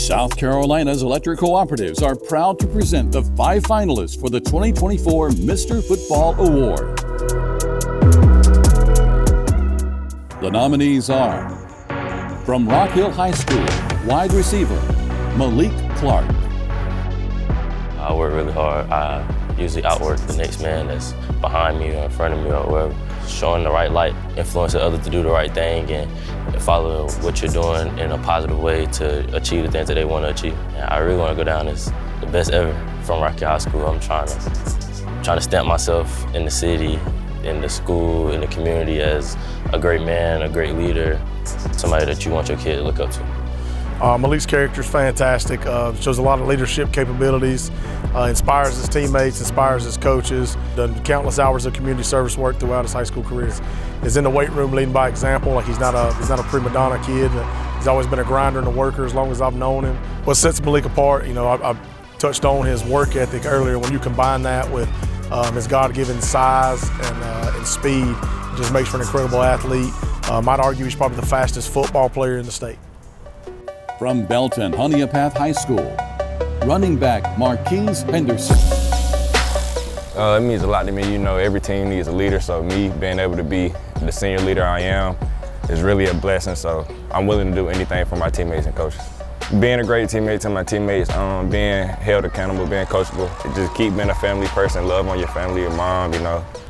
South Carolina's electric cooperatives are proud to present the 5 finalists for the 2024 Mr. Football Award. The nominees are from Rock Hill High School, wide receiver, Malik Clark. I work really hard. I usually outwork the next man that's behind me or in front of me or wherever. Showing the right light, influencing others to do the right thing and follow what you're doing in a positive way to achieve the things that they want to achieve. And I really want to go down as the best ever from Rock Hill High School. I'm trying to stamp myself in the city, in the school, in the community as a great man, a great leader, somebody that you want your kid to look up to. Malik's character is fantastic, shows a lot of leadership capabilities, inspires his teammates, inspires his coaches, done countless hours of community service work throughout his high school career. Is in the weight room leading by example. Like he's not a prima donna kid. He's always been a grinder and a worker as long as I've known him. What sets Malik apart, I touched on his work ethic earlier. When you combine that with his God-given size and speed, it just makes for an incredible athlete. Might argue he's probably the fastest football player in the state. From Belton Honeypath High School, running back Marquise Henderson. It means a lot to me. Every team needs a leader, so me being able to be the senior leader I am is really a blessing, so I'm willing to do anything for my teammates and coaches. Being a great teammate to my teammates, being held accountable, being coachable, just keep being a family person, love on your family, your mom,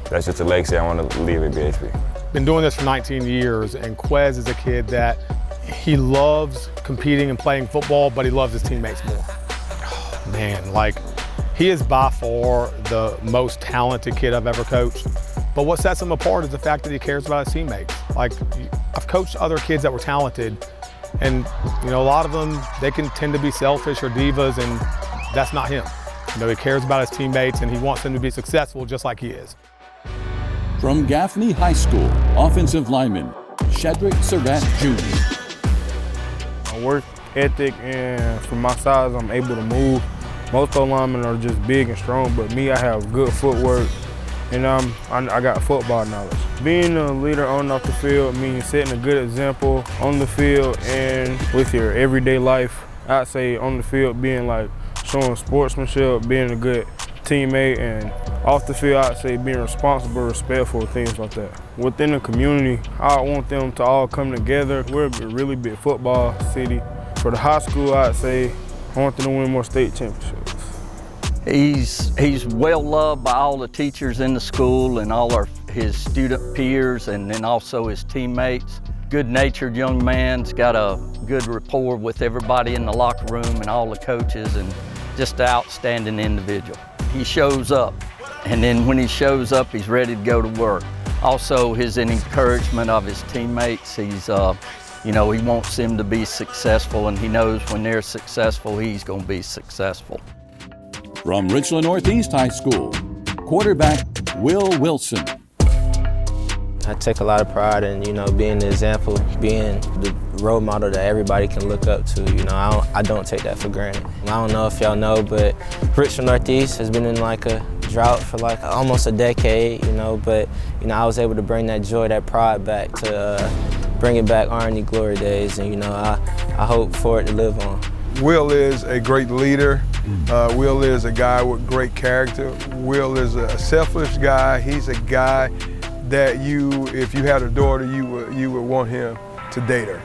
that's just a legacy I want to leave at BHP. Been doing this for 19 years, and Quez is a kid that he loves competing and playing football, but he loves his teammates more. Oh, man, he is by far the most talented kid I've ever coached. But what sets him apart is the fact that he cares about his teammates. I've coached other kids that were talented, and a lot of them, they can tend to be selfish or divas, and that's not him. He cares about his teammates, and he wants them to be successful just like he is. From Gaffney High School, offensive lineman Shedrick Surratt Jr. Work ethic, and for my size, I'm able to move. Most linemen are just big and strong, but me, I have good footwork, and I got football knowledge. Being a leader on and off the field means setting a good example on the field and with your everyday life. I'd say on the field being showing sportsmanship, being a good teammate, and off the field, I'd say being responsible, respectful, things like that. Within the community, I want them to all come together. We're a really big football city. For the high school, I'd say I want them to win more state championships. He's well loved by all the teachers in the school and all his student peers, and then also his teammates. Good-natured young man. He's got a good rapport with everybody in the locker room and all the coaches, and just an outstanding individual. He shows up, and then when he shows up, he's ready to go to work. Also, his encouragement of his teammates. He's, he wants them to be successful, and he knows when they're successful, he's going to be successful. From Richland Northeast High School, quarterback Will Wilson. I take a lot of pride in, being the example, being the role model that everybody can look up to. I don't take that for granted. I don't know if y'all know, but Richland Northeast has been in a drought for almost a decade, but I was able to bring that joy, that pride back to bring it back R&E glory days, and I hope for it to live on. Will is a great leader. Will is a guy with great character. Will is a selfless guy. He's a guy that if you had a daughter, you would want him to date her.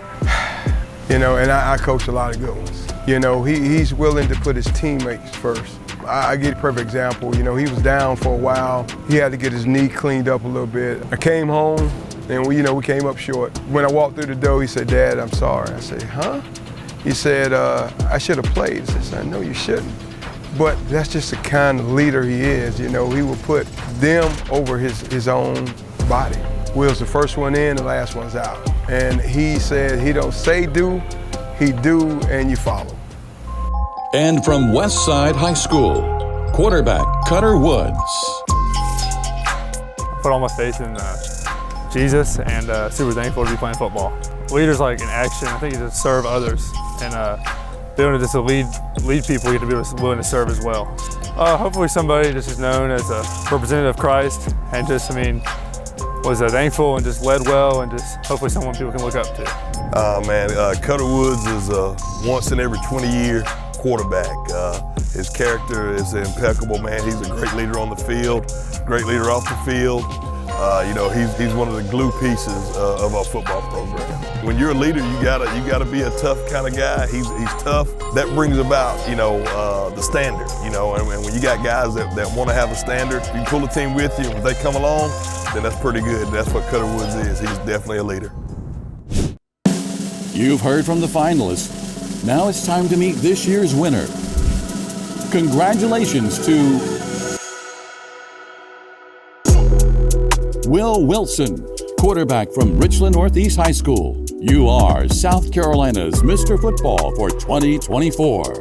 And I coach a lot of good ones. He's willing to put his teammates first. I get a perfect example. He was down for a while. He had to get his knee cleaned up a little bit. I came home, and we came up short. When I walked through the door, he said, "Dad, I'm sorry." I said, "Huh?" He said, "I should have played." I said, "No, you shouldn't." But that's just the kind of leader he is. He will put them over his own body. Will's the first one in, the last one's out. And he said he don't say do, he do, and you follow. And from Westside High School, quarterback Cutter Woods. I put all my faith in Jesus, and super thankful to be playing football. Leaders in action. I think you just serve others, and being able to just lead people, you have to be willing to serve as well. Hopefully somebody just is known as a representative of Christ, and just, was thankful and just led well, and just hopefully someone people can look up to. Cutter Woods is a once in every 20-year quarterback. His character is impeccable, man. He's a great leader on the field, great leader off the field. He's one of the glue pieces of our football program. When you're a leader, you gotta be a tough kind of guy. He's tough. That brings about, the standard, and when you got guys that want to have a standard, you pull a team with you, and when they come along, then that's pretty good. That's what Cutter Woods is. He's definitely a leader. You've heard from the finalists. Now it's time to meet this year's winner. Congratulations to Will Wilson, quarterback from Richland Northeast High School. You are South Carolina's Mr. Football for 2024.